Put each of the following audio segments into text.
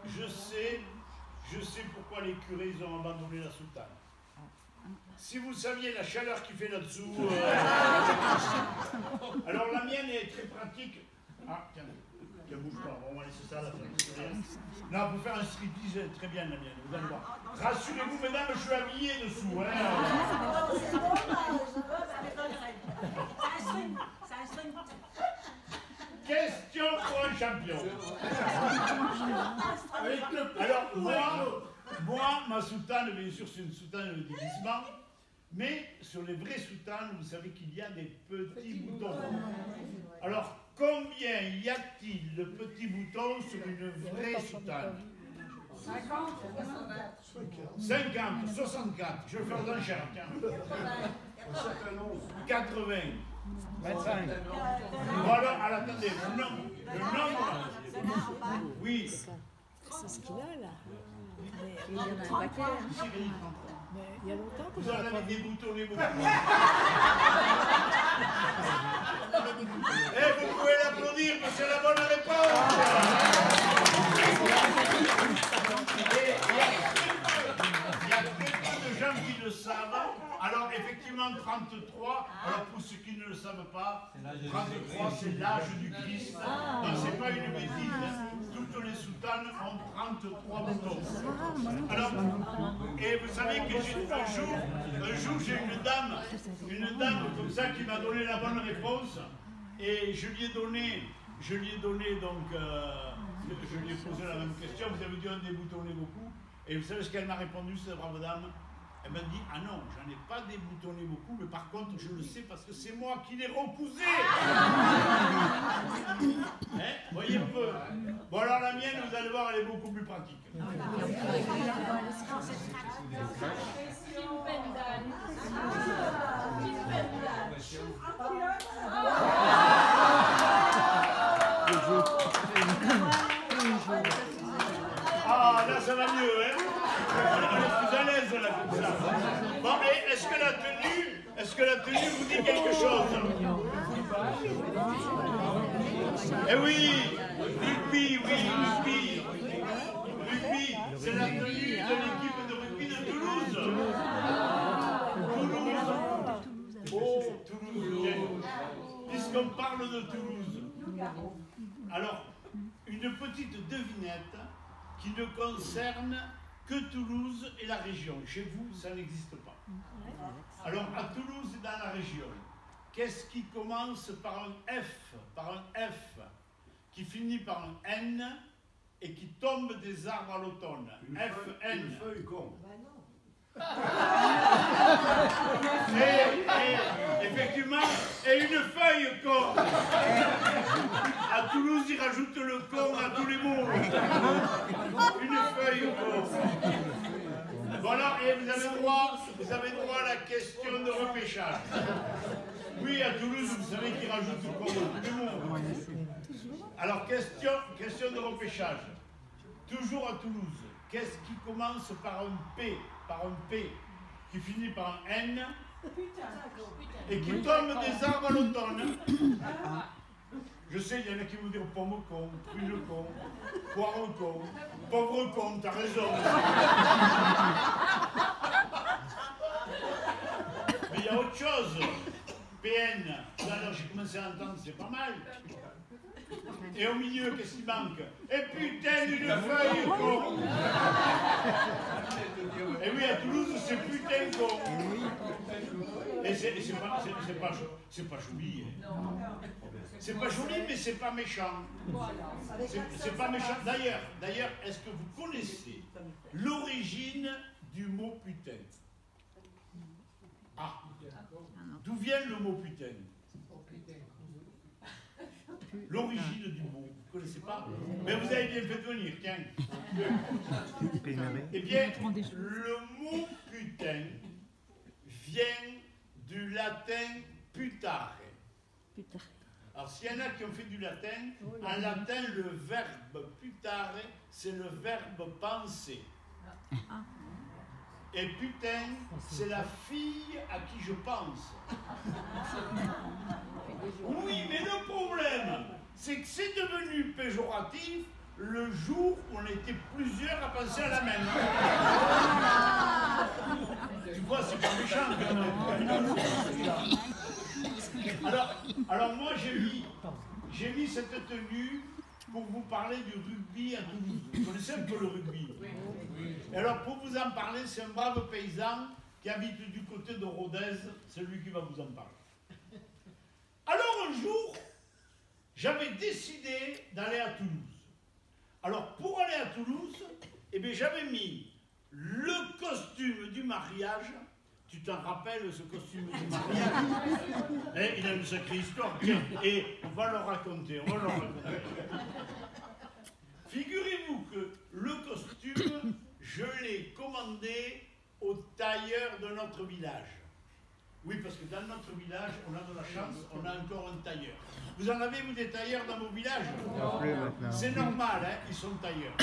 je sais pourquoi les curés ils ont abandonné la soutane. Si vous saviez la chaleur qu'il fait là-dessous... Alors la mienne est très pratique. Ah, tiens, ne bouge pas, on va laisser ça à la fin. Non, pour faire un striptease, elle est très bien la mienne, vous allez voir. Rassurez-vous, mesdames, je suis habillé dessous. Hein. Question pour un champion. Alors, moi, ma soutane, bien sûr, c'est une soutane de déguisement. Mais sur les vraies soutanes, vous savez qu'il y a des petits boutons. Alors, combien y a-t-il de petits boutons sur une vraie soutane? 50, 50, 64. Je vais faire l'enchère, tiens. 80. 25. Bon alors, attendez, le nombre. Oui. C'est ce qu'il a là. Mais il y en a un paquet. Mais il y a longtemps que vous en avez déboutonnné beaucoup. Eh, vous pouvez l'applaudir, parce que c'est la bonne réponse. Il y a très peu de gens qui le savent. Alors, effectivement, 33, alors pour ceux qui ne le savent pas, 33, c'est l'âge du Christ. Donc, c'est pas une bêtise. Toutes les soutanes ont 33 boutons. Alors, et vous savez que un jour, j'ai une dame comme ça qui m'a donné la bonne réponse. Et je lui ai donné donc, je lui ai posé la même question. Vous avez dû en déboutonner beaucoup. Et vous savez ce qu'elle m'a répondu, cette brave dame? Elle m'a dit, ah non, j'en ai pas déboutonné beaucoup, mais par contre, je le sais parce que c'est moi qui l'ai recousé. Hein, voyez un peu. Bon, alors la mienne, vous allez voir, elle est beaucoup plus pratique. Ah, là, ça va mieux, hein? On est plus à l'aise, là, comme ça. Bon, et est-ce que la tenue vous dit quelque chose? Eh oui, rugby, c'est la tenue de l'équipe de rugby de Toulouse. Oh, Toulouse, puisqu'on parle de Toulouse. Alors, une petite devinette qui ne concerne que Toulouse et la région. Chez vous, ça n'existe pas. Alors, à Toulouse et dans la région, qu'est-ce qui commence par un F, qui finit par un N et qui tombe des arbres à l'automne? FN. Une feuille con. Effectivement, et une feuille con. À Toulouse, ils rajoutent le con à tous les mots. Une feuille con. Voilà, et vous avez droit à la question de repêchage. Oui, à Toulouse, vous savez qu'ils rajoutent le con à tous les mots. Alors, question de repêchage. Toujours à Toulouse, qu'est-ce qui commence par un P, qui finit par un N, et qui tombe des arbres à l'automne? Je sais, il y en a qui vont dire pomme con, prune con, poire con, pauvre con, t'as raison. Mais il y a autre chose. PN, alors j'ai commencé à entendre, c'est pas mal. Et au milieu, qu'est-ce qui manque? Et putain, une feuille con. Et oui, à Toulouse, c'est putain con. Et c'est pas joli. C'est pas joli, mais c'est pas méchant. C'est pas méchant. D'ailleurs, est-ce que vous connaissez l'origine du mot putain? Ah, d'où vient le mot putain? L'origine du mot, vous ne connaissez pas? Mais vous avez bien fait venir, tiens. Eh bien, le mot putain vient du latin putare. Alors, s'il y en a qui ont fait du latin, en latin, le verbe putare, c'est le verbe penser. Et putain, c'est la fille à qui je pense. Oui, mais le problème, c'est que c'est devenu péjoratif le jour où on était plusieurs à penser à la même. Tu vois, c'est pas méchant quand même. Alors moi j'ai mis cette tenue pour vous parler du rugby à Toulouse. Vous connaissez un peu le rugby? Et alors pour vous en parler, c'est un brave paysan qui habite du côté de Rodez, c'est lui qui va vous en parler. Alors un jour, j'avais décidé d'aller à Toulouse. Alors pour aller à Toulouse, eh bien, j'avais mis le costume du mariage. Tu t'en rappelles, ce costume du mariage? Il a une sacrée histoire. Tiens, et on va le raconter, Figurez-vous que le costume, je l'ai commandé au tailleur de notre village. Oui, parce que dans notre village, on a de la chance, on a encore un tailleur. Vous en avez, vous, des tailleurs dans vos villages? C'est normal, hein, ils sont tailleurs.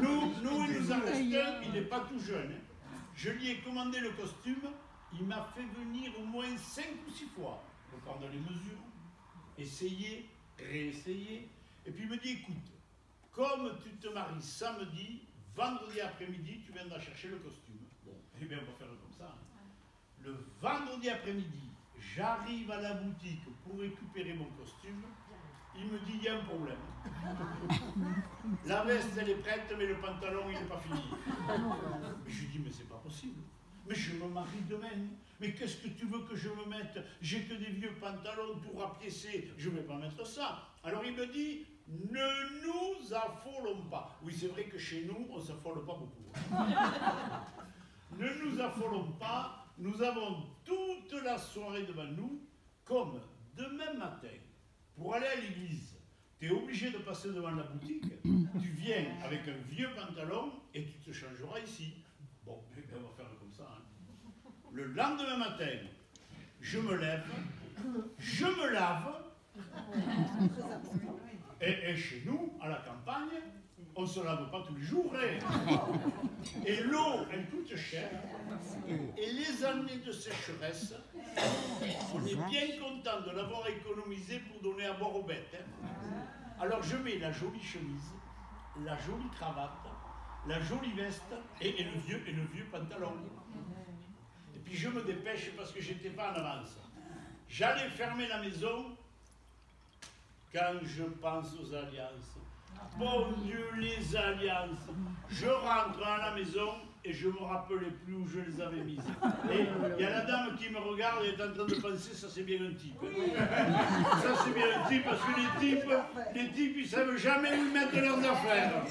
Nous, il nous en reste un, il n'est pas tout jeune. Hein. Je lui ai commandé le costume, il m'a fait venir au moins 5 ou 6 fois pour prendre les mesures, essayer, réessayer. Et puis il me dit, écoute, comme tu te maries samedi, vendredi après-midi, tu viendras chercher le costume. Bon, eh bien, on va faire comme ça. Hein. Le vendredi après-midi, j'arrive à la boutique pour récupérer mon costume. Il me dit, il y a un problème. La veste, elle est prête, mais le pantalon, il n'est pas fini. Mais je lui dis, mais c'est pas possible. Mais je me marie demain. Mais qu'est-ce que tu veux que je me mette? J'ai que des vieux pantalons tout rapiécés. Je ne vais pas mettre ça. Alors il me dit, ne nous affolons pas. Oui, c'est vrai que chez nous, on ne s'affole pas beaucoup. Ne nous affolons pas. Nous avons toute la soirée devant nous, comme demain matin, pour aller à l'église, tu es obligé de passer devant la boutique, tu viens avec un vieux pantalon et tu te changeras ici. Bon, eh bien, on va faire comme ça. Hein. Le lendemain matin, je me lève, je me lave, et chez nous, à la campagne, on ne se lave pas tous les jours. Hein. Et l'eau, elle coûte cher. Et les années de sécheresse, on est bien content de l'avoir économisé pour donner à boire aux bêtes. Hein. Alors je mets la jolie chemise, la jolie cravate, la jolie veste et le vieux pantalon. Et puis je me dépêche parce que j'étais pas en avance. J'allais fermer la maison quand je pense aux alliances. Bon Dieu, les alliances. Je rentre à la maison et je ne me rappelais plus où je les avais mises. Et il y a la dame qui me regarde et est en train de penser, ça c'est bien un type. Ça c'est bien un type parce que les types ils ne savent jamais où mettre leurs affaires.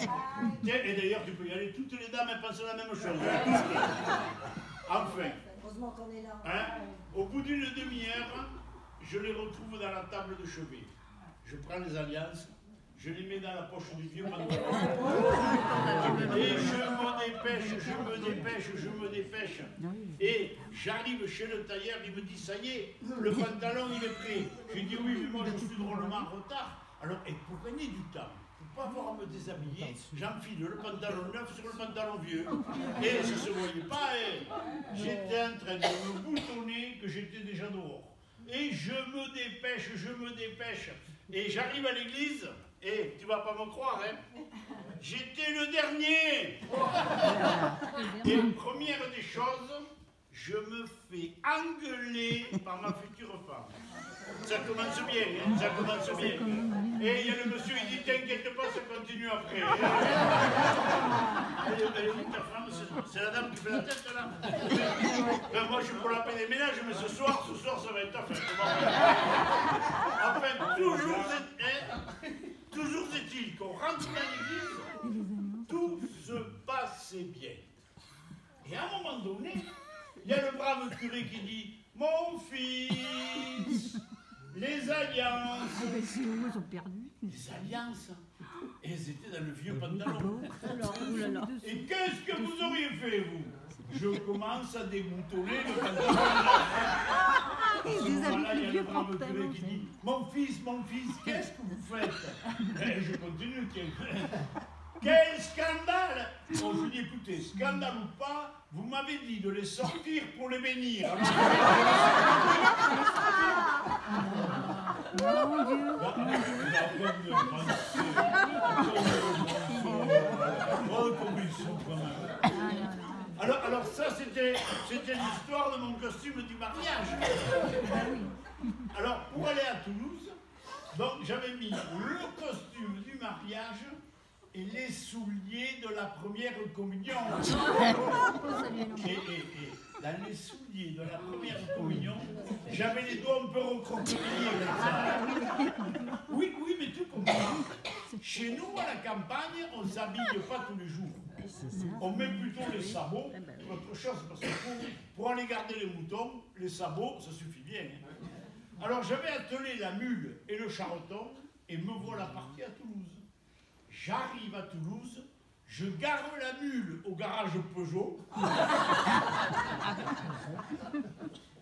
Tiens, et d'ailleurs tu peux y aller, toutes les dames elles pensent la même chose. Enfin, hein, au bout d'une demi-heure, je les retrouve dans la table de chevet. Je prends les alliances. Je les mets dans la poche du vieux pantalon. Et je me dépêche. Et j'arrive chez le tailleur, il me dit, ça y est, le pantalon il est prêt. Je dis, oui, mais moi je suis drôlement en retard. Alors, et pour gagner du temps, pour ne pas avoir à me déshabiller, j'enfile le pantalon neuf sur le pantalon vieux. Et ça ne se voyait pas. J'étais en train de me boutonner que j'étais déjà dehors. Et je me dépêche. Et j'arrive à l'église. Et tu vas pas me croire, hein? J'étais le dernier. Et première des choses, je me fais engueuler par ma future femme. Ça commence bien, hein? Ça commence bien. Et il y a le monsieur, il dit, t'inquiète pas, ça continue après. Elle est où ta femme? C'est la dame qui fait la tête, là? Ben, moi, je suis pour la paix des ménages, mais ce soir, ça va être ta fête. Enfin, toujours est-il qu'on rentre dans l'église, tout se passait bien. Et à un moment donné, il y a le brave curé qui dit, mon fils, les alliances. Ils ont perdu. Les alliances. Et elles étaient dans le vieux pantalon. Et qu'est-ce que vous auriez fait, vous? Je commence à déboutonner le pantalon. À ce moment-là, il y a le brave curé qui dit, mon fils, qu'est-ce que vous faites? Et je continue, tiens. Quel scandale! Oh, je lui dis, écoutez, scandale ou pas, vous m'avez dit de les sortir pour les bénir. Mon Dieu. Alors ça, c'était l'histoire de mon costume du mariage. Alors, pour aller à Toulouse, donc j'avais mis le costume du mariage et les souliers de la première communion. Et dans les souliers de la première communion, j'avais les doigts un peu recroquevillés comme ça. Oui, mais tu comprends. Chez nous, à la campagne, on ne s'habille pas tous les jours. On met plutôt les sabots, autre chose, parce que pour aller garder les moutons, les sabots, ça suffit bien. Alors j'avais attelé la mule et le charreton, et me voilà parti à Toulouse. J'arrive à Toulouse, je gare la mule au garage Peugeot.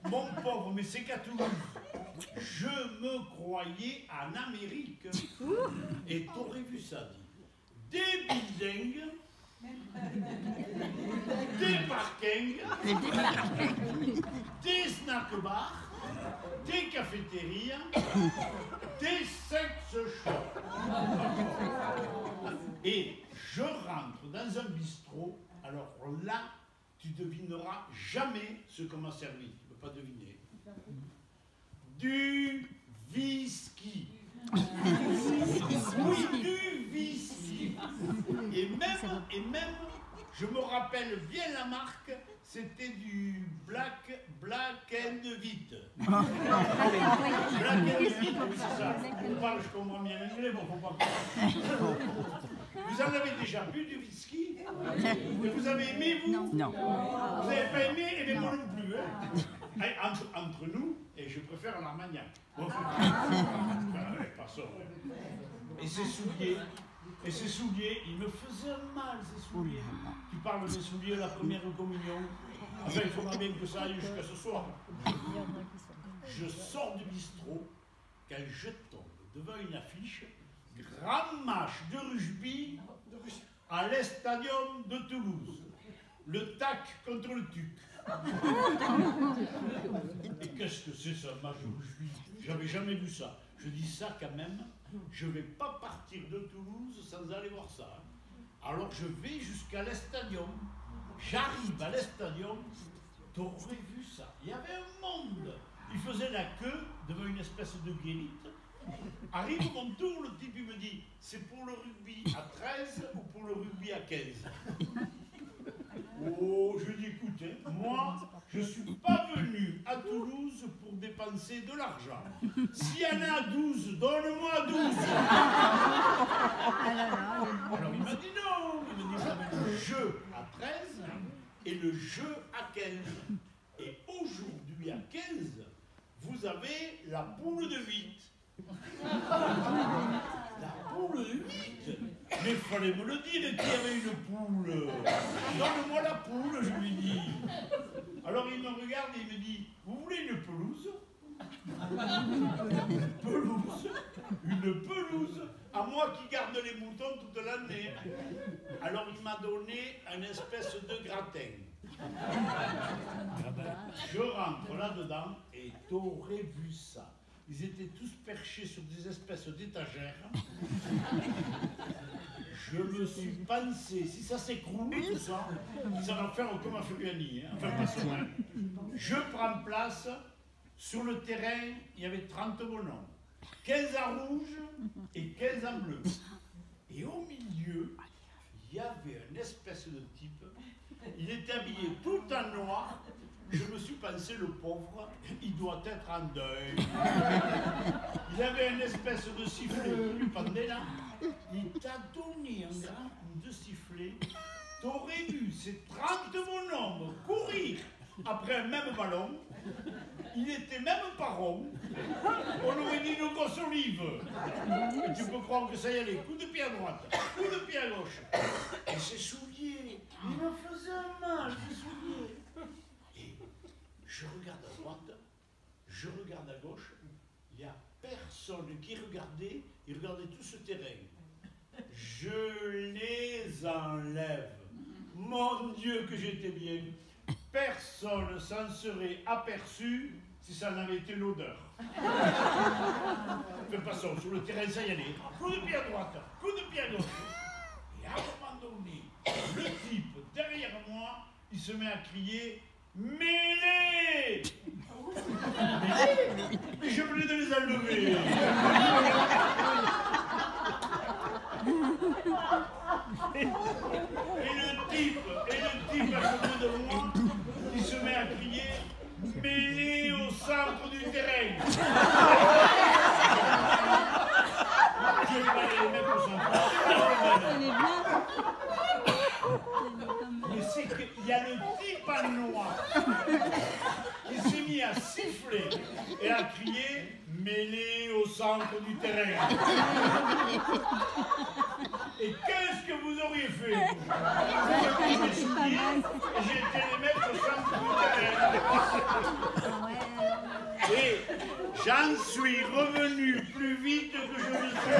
Mon pauvre, mais c'est qu'à Toulouse, je me croyais en Amérique. Et t'aurais vu ça, dit. Des buildings, des parkings, des snack-bars, des cafétéries, des sex shops. Et je rentre dans un bistrot, alors là, tu devineras jamais ce qu'on m'a servi. Tu ne peux pas deviner. Du whisky. Oui, du whisky. Et même, je me rappelle bien la marque, c'était du Black and White. Black and White, oui, c'est ça. Je comprends bien l'anglais, mais faut pas. Vous en avez déjà bu du whisky? Et vous avez aimé, vous? Non. Vous n'avez pas aimé? Et bien moi non plus. Hein. Entre nous, et je préfère l'Armagnac. Passons. Et ces souliers, ils me faisaient mal, ces souliers. Tu parles des souliers à la première communion. Enfin, il faudra bien que ça aille jusqu'à ce soir. Je sors du bistrot quand je tombe devant une affiche, grand match de rugby à l'Estadium de Toulouse. Le TAC contre le TUC. Et qu'est-ce que c'est ça, match de rugby? J'avais jamais vu ça. Je dis ça quand même, je ne vais pas partir de Toulouse sans aller voir ça. Alors je vais jusqu'à l'Estadium. J'arrive à l'Estadium, t'aurais vu ça. Il y avait un monde. Il faisait la queue devant une espèce de guérite. Arrive mon tour, le type il me dit, c'est pour le rugby à 13 ou pour le rugby à 15? Oh, je lui dis, écoute, moi, je ne suis pas venu à Toulouse pour dépenser de l'argent. S'il y en a 12, donne-moi 12. Alors il m'a dit non. Il m'a dit, vous avez le jeu à 13 et le jeu à 15. Et aujourd'hui, à 15, vous avez la poule de 8. La poule de 8? Mais il fallait me le dire qu'il y avait une poule. Donne-moi la poule, je lui dis. Alors il me regarde et il me dit, vous voulez une pelouse? Une pelouse? Une pelouse? À moi qui garde les moutons toute l'année. Alors il m'a donné une espèce de gratin. Je rentre là-dedans et t'aurais vu ça. Ils étaient tous perchés sur des espèces d'étagères. Je me suis pensé, si ça s'écroule, tout ça, ça va faire comme à Furiani. Hein. Enfin, pas souvent. Je prends place. Sur le terrain, il y avait 30 bonhommes. 15 en rouge et 15 en bleu. Et au milieu, il y avait une espèce de type. Il était habillé tout en noir. Je me suis pensé, le pauvre, il doit être en deuil. Il avait une espèce de sifflet qui lui pendait là. Il t'a donné un grand coup de sifflet. T'aurais vu ces 30 bonhommes courir après un même ballon. Il n'était même pas rond. On aurait dit une gosse olive. Et tu peux croire que ça y allait. Coup de pied à droite, coup de pied à gauche. Et ses souliers, il me faisait mal, ses souliers. Je regarde à droite, je regarde à gauche, il n'y a personne qui regardait, il regardait tout ce terrain. Je l'ai enlève. Mon Dieu, que j'étais bien. Personne s'en serait aperçu si ça n'avait été l'odeur. De toute façon, sur le terrain, ça y allait. Coup de pied à droite, coup de pied à gauche. Et à un moment donné, le type, derrière moi, il se met à crier « Mêlée !» Et je venais de les enlever. Et le type à côté de moi, il se met à crier « Mêlée au centre du terrain !» Je vais pas les mettre au centre. Elle est bien. Mais c'est qu'il y a le type en noir qui s'est mis à siffler et à crier « Mêlée au centre du terrain !» Et qu'est-ce que vous auriez fait? Vous avez pris mes souliers et j'ai été les mettre au centre du terrain. Et j'en suis revenu plus vite que je le suis.